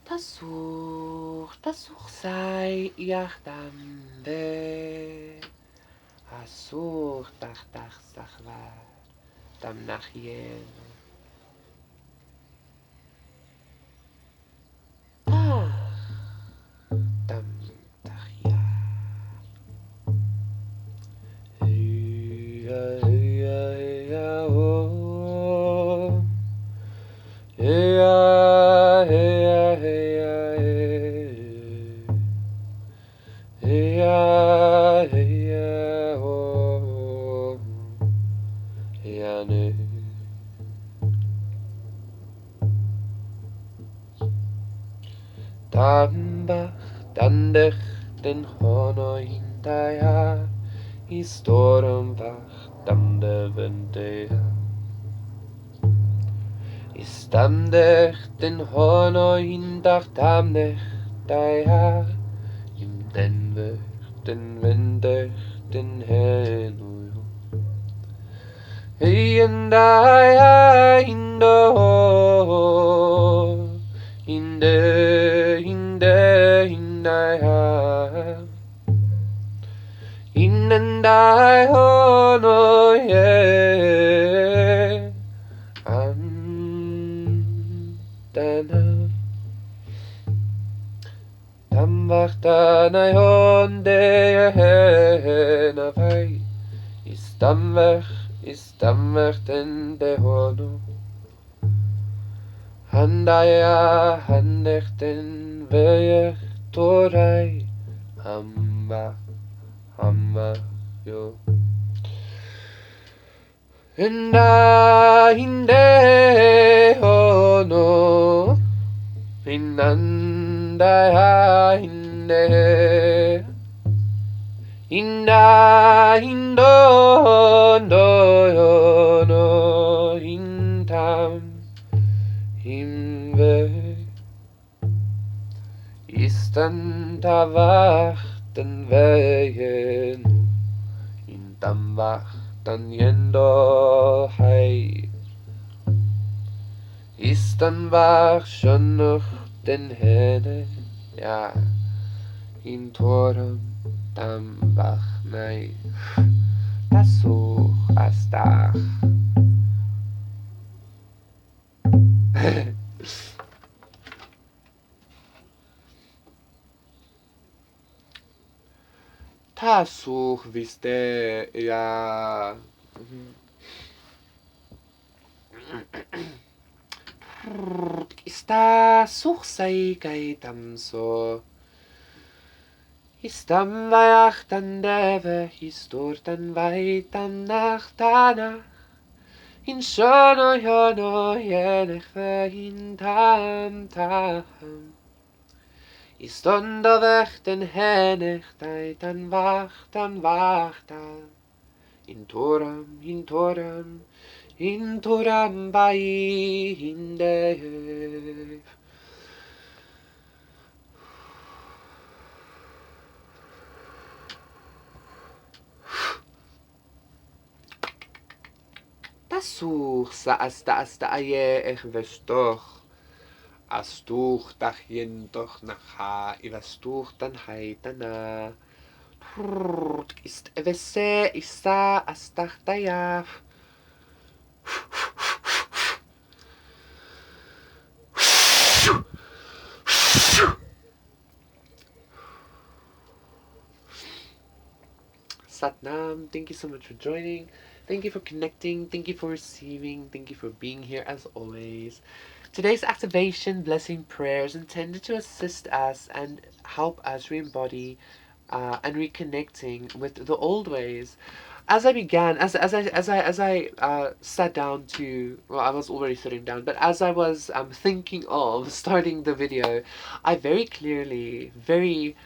Tasuk sai yachtam ve. Asur tach sachva tam nachien. Tam tachia. Heya heya heya oh. Heya heya heya hey. Heya heya oh. Heya ne. Tambach dandech den hono hindaya. Historien vach damde vendea. Istandech den hono hindach damnech daya. Im den wendech den henu. Hindaya hindo. Hindaya. Inandai hono ye Andana Tamvachtanai honde navai Istamvech den de hono Handaya handech den veyech torai Hamba yo Hinde hono Hinanda hinde hindo hono hintam himve Istanta wachten wehen Hintam wachten yendo hai Istan wach schon noch den hene Ja in toram tam wach nei Tasuch astach Tasuch viste ja Ista suchsai gaitam so Istam vayachtan deve histortan vaitam nachtana In shono yono yenech vehintam tam Istondo vechten henech daitan wachtan In toram bai hindev Tasuch sa asta aye ech vestoch Astuch tach yentoch nacha ivastuch tan haitana Ist evese isa astach tayaf Satnam, thank you so much for joining. Thank you for connecting. Thank you for receiving. Thank you for being here as always. Today's activation, blessing prayers intended to assist us and help us re-embody and reconnecting with the old ways. As I began, as I sat down to, well, I was already sitting down, but as I was thinking of starting the video, I very clearly, very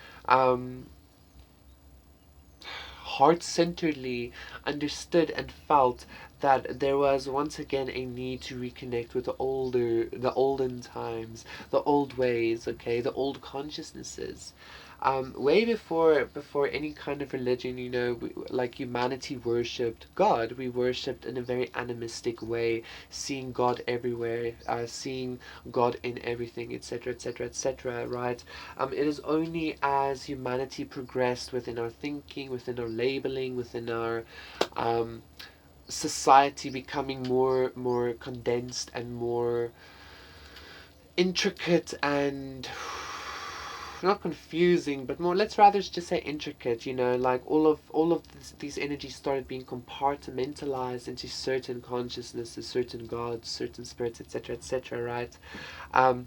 heart-centeredly understood and felt that there was once again a need to reconnect with the olden times, the old ways, okay, the old consciousnesses. Way before any kind of religion, like humanity worshipped God. We worshipped in a very animistic way, seeing God everywhere, seeing God in everything, etc., etc., etc. Right? It is only as humanity progressed within our thinking, within our labeling, within our um, society becoming more condensed and more intricate and not confusing, but more, let's rather just say intricate, like these energies started being compartmentalized into certain consciousnesses, certain gods, certain spirits, etc., etc., right? um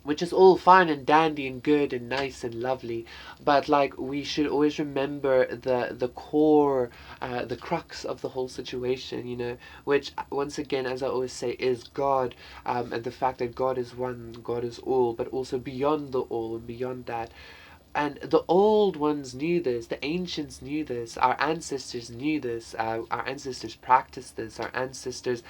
which is all fine and dandy and good and nice and lovely, but like we should always remember the core, the crux of the whole situation, which once again, as I always say, is God, and the fact that God is one, God is all, but also beyond the all and beyond that. And the old ones knew this, the ancients knew this, our ancestors knew this, our ancestors practiced this, our ancestors.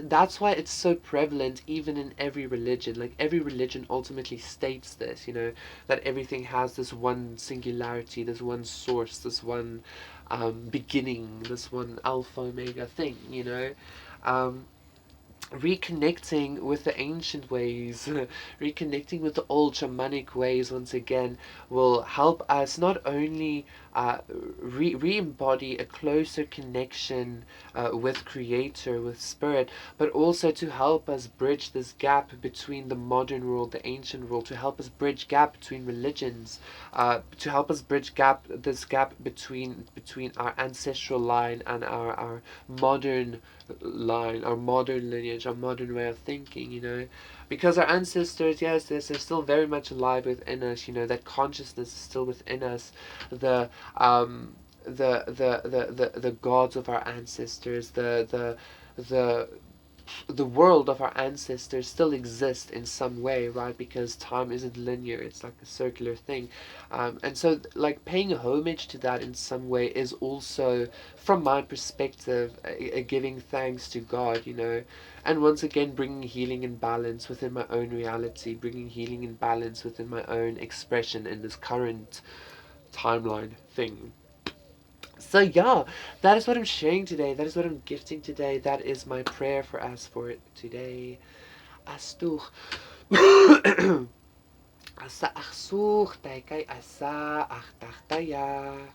That's why it's so prevalent even in every religion. Like every religion ultimately states this, that everything has this one singularity, this one source, this one beginning, this one alpha omega thing, Um, reconnecting with the ancient ways, reconnecting with the old shamanic ways once again will help us not only re-embody a closer connection with Creator, with Spirit, but also to help us bridge this gap between the modern world, the ancient world, to help us bridge gap between religions, to help us bridge this gap between our ancestral line and our modern line, our modern lineage, our modern way of thinking, because our ancestors, yes, they're still very much alive within us, that consciousness is still within us, the the gods of our ancestors, the the world of our ancestors still exists in some way, right? Because time isn't linear; it's like a circular thing, and so like paying homage to that in some way is also, from my perspective, a giving thanks to God, and once again bringing healing and balance within my own reality, bringing healing and balance within my own expression in this current timeline thing. So yeah, that is what I'm sharing today. That is what I'm gifting today. That is my prayer for us for today. Astuch. Asa achsuch taikai asa achtachtaya.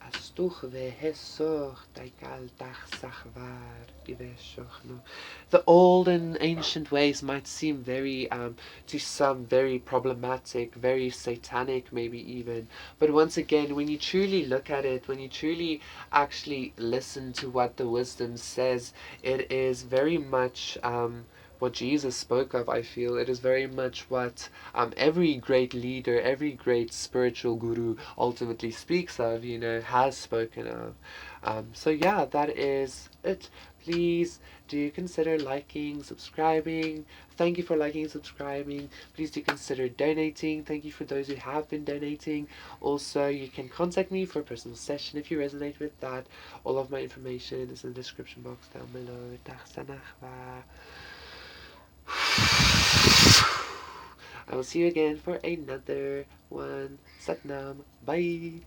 Astuch vehesoch taikal tachsachvar iveshochno. The old and ancient ways might seem very, to some, very problematic, very satanic, maybe even. But once again, when you truly look at it, when you truly actually listen to what the wisdom says, it is very much what Jesus spoke of, I feel. It is very much what every great leader, every great spiritual guru ultimately speaks of, has spoken of. So yeah, that is it. Please do consider liking, subscribing. Thank you for liking and subscribing. Please do consider donating. Thank you for those who have been donating. Also, you can contact me for a personal session if you resonate with that. All of my information is in the description box down below. I will see you again for another one. Satnam. Bye.